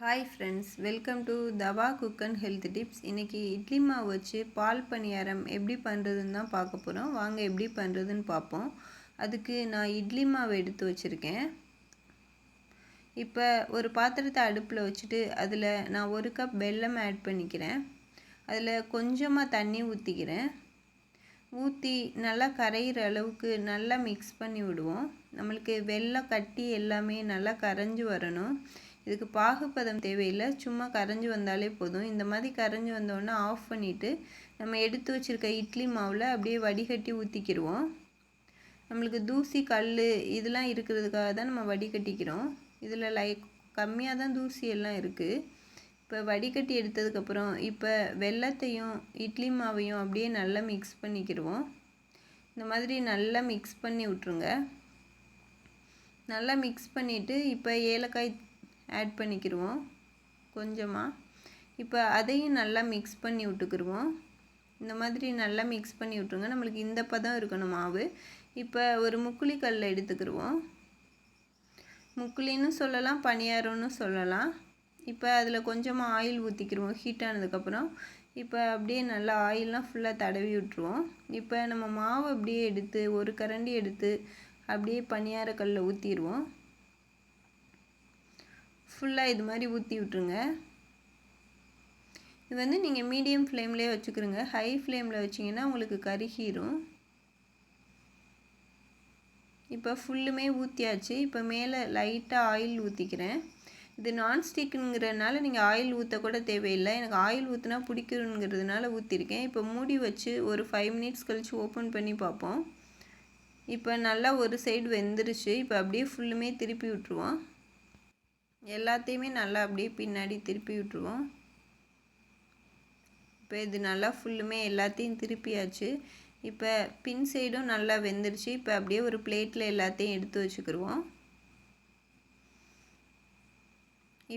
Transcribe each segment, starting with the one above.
Hi friends, welcome to தவா cook and health tips. இன்றைக்கி இட்லி மாவு வச்சு பால் பணியாரம் எப்படி பண்ணுறதுன்னு தான் பார்க்க போகிறோம். வாங்க எப்படி பண்ணுறதுன்னு பார்ப்போம். அதுக்கு நான் இட்லி மாவு எடுத்து வச்சுருக்கேன். இப்போ ஒரு பாத்திரத்தை அடுப்பில் வச்சுட்டு அதில் நான் 1 கப் வெல்லம் ஆட் பண்ணிக்கிறேன். அதில் கொஞ்சமாக தண்ணி ஊற்றிக்கிறேன். ஊற்றி நல்லா கரையிற அளவுக்கு நல்லா மிக்ஸ் பண்ணி விடுவோம். நம்மளுக்கு வெல்லம் கட்டி எல்லாமே நல்லா கரைஞ்சி வரணும். இதுக்கு பாகுபதம் தேவையில்லை, சும்மா கரைஞ்சி வந்தாலே போதும். இந்த மாதிரி கரைஞ்சி வந்தோடனே ஆஃப் பண்ணிவிட்டு நம்ம எடுத்து வச்சுருக்க இட்லி மாவில் அப்படியே வடிகட்டி ஊற்றிக்கிடுவோம். நம்மளுக்கு தூசி கல் இதெல்லாம் இருக்கிறதுக்காக தான் நம்ம வடிகட்டிக்கிறோம். இதில் கம்மியாக தான் தூசி எல்லாம் இருக்குது. இப்போ வடிகட்டி எடுத்ததுக்கப்புறம் இப்போ வெல்லத்தையும் இட்லி மாவையும் அப்படியே நல்லா மிக்ஸ் பண்ணிக்கிடுவோம். இந்த மாதிரி நல்லா மிக்ஸ் பண்ணி விட்ருங்க. நல்லா மிக்ஸ் பண்ணிவிட்டு இப்போ ஏலக்காய் ஆட் பண்ணிக்கிடுவோம் கொஞ்சமாக. இப்போ அதையும் நல்லா மிக்ஸ் பண்ணி விட்டுக்கிடுவோம். இந்த மாதிரி நல்லா மிக்ஸ் பண்ணி விட்ருங்க. நம்மளுக்கு இந்த பதம் இருக்கணும் மாவு. இப்போ ஒரு முக்குளி கல் எடுத்துக்கிடுவோம். முக்குளின்னு சொல்லலாம், பணியாரம்னு சொல்லலாம். இப்போ அதில் கொஞ்சமாக ஆயில் ஊற்றிக்கிடுவோம். ஹீட் ஆனதுக்கப்புறம் இப்போ அப்படியே நல்லா ஆயிலெலாம் ஃபுல்லாக தடவி விட்டுருவோம். இப்போ நம்ம மாவு அப்படியே எடுத்து ஒரு கரண்டி எடுத்து அப்படியே பணியார கல்லில் ஊற்றிடுவோம். ஃபுல்லாக இது மாதிரி ஊற்றி விட்ருங்க. இது வந்து நீங்கள் மீடியம் ஃப்ளேம்லேயே வச்சுக்கிறோங்க. ஹை ஃப்ளேமில் வச்சிங்கன்னா உங்களுக்கு கருகிரும். இப்போ ஃபுல்லுமே ஊற்றியாச்சு. இப்போ மேலே லைட்டாக ஆயில் ஊற்றிக்கிறேன். இது நான்ஸ்டிக்குங்கிறதுனால நீங்கள் ஆயில் ஊற்றக்கூட தேவையில்லை. எனக்கு ஆயில் ஊற்றினா பிடிக்குங்கிறதுனால ஊற்றிருக்கேன். இப்போ மூடி வச்சு ஒரு 5 மினிட்ஸ் கழித்து ஓப்பன் பண்ணி பார்ப்போம். இப்போ நல்லா ஒரு சைடு வெந்துருச்சு. இப்போ அப்படியே ஃபுல்லுமே திருப்பி விட்ருவோம். எல்லாத்தையுமே நல்லா அப்படியே பின்னாடி திருப்பி விட்ருவோம். இப்போ இது நல்லா ஃபுல்லுமே எல்லாத்தையும் திருப்பியாச்சு. இப்போ பின் சைடும் நல்லா வெந்துருச்சு. இப்போ அப்படியே ஒரு பிளேட்டில் எல்லாத்தையும் எடுத்து வச்சுக்கிடுவோம்.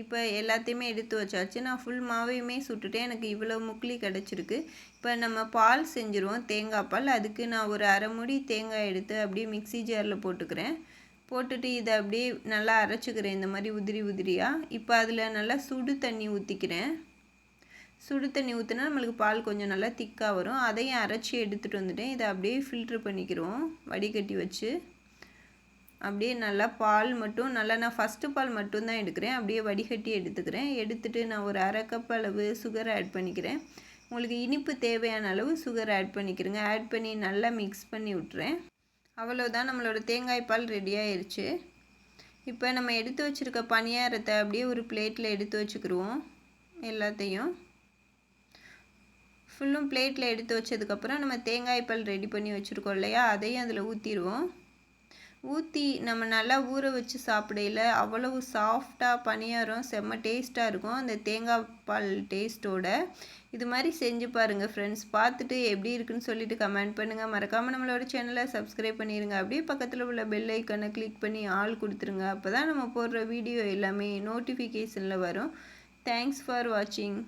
இப்போ எல்லாத்தையுமே எடுத்து வச்சாச்சு. நான் ஃபுல் மாவையுமே சுட்டுட்டேன். எனக்கு இவ்வளோ முக்குளி கிடச்சிருக்கு. இப்போ நம்ம பால் செஞ்சுருவோம், தேங்காய் பால். அதுக்கு நான் ஒரு அரை மூடி தேங்காய் எடுத்து அப்படியே மிக்ஸி ஜாரில் போட்டுக்கிறேன். போட்டுட்டு இதை அப்படியே நல்லா அரைச்சிக்கிறேன், இந்த மாதிரி உதிரி உதிரியாக. இப்போ அதில் நல்லா சுடு தண்ணி ஊற்றிக்கிறேன். சுடு தண்ணி ஊற்றினா நம்மளுக்கு பால் கொஞ்சம் நல்லா திக்காக வரும். அதையும் அரைச்சி எடுத்துகிட்டு வந்துட்டேன். இதை அப்படியே ஃபில்ட்ரு பண்ணிக்கிறோம் வடிகட்டி வச்சு. அப்படியே நல்லா பால் மட்டும் நல்லா நான் ஃபஸ்ட்டு பால் மட்டும்தான் எடுக்கிறேன். அப்படியே வடிகட்டி எடுத்துக்கிறேன். எடுத்துகிட்டு நான் ஒரு அரை கப் அளவு சுகர் ஆட் பண்ணிக்கிறேன். உங்களுக்கு இனிப்பு தேவையான அளவு சுகர் ஆட் பண்ணிக்கிறேங்க. ஆட் பண்ணி நல்லா மிக்ஸ் பண்ணி விட்றேன். அவ்வளோதான், நம்மளோட தேங்காய் பால் ரெடி ஆயிடுச்சு. இப்போ நம்ம எடுத்து வச்சுருக்க பணியாரத்தை அப்படியே ஒரு பிளேட்டில் எடுத்து வச்சுக்கிடுவோம். எல்லாத்தையும் ஃபுல்லும் பிளேட்டில் எடுத்து வச்சதுக்கப்புறம் நம்ம தேங்காய் பால் ரெடி பண்ணி வச்சுருக்கோம் இல்லையா, அதையும் அதில் ஊற்றிடுவோம். ஊற்றி நம்ம நல்லா ஊற வச்சு சாப்பிடையில அவ்வளவு சாஃப்டாக பணியாரம் செம்ம டேஸ்ட்டாக இருக்கும், அந்த தேங்காய் பால் டேஸ்ட்டோட. இது மாதிரி செஞ்சு பாருங்கள் ஃப்ரெண்ட்ஸ். பார்த்துட்டு எப்படி இருக்குன்னு சொல்லிட்டு கமெண்ட் பண்ணுங்கள். மறக்காமல் நம்மளோட சேனலை சப்ஸ்கிரைப் பண்ணிடுங்க. அப்படியே பக்கத்தில் உள்ள பெல் ஐக்கனை கிளிக் பண்ணி ஆல் கொடுத்துருங்க. அப்போ தான் நம்ம போடுற வீடியோ எல்லாமே நோட்டிஃபிகேஷனில் வரும். தேங்க்ஸ் ஃபார் வாட்சிங்.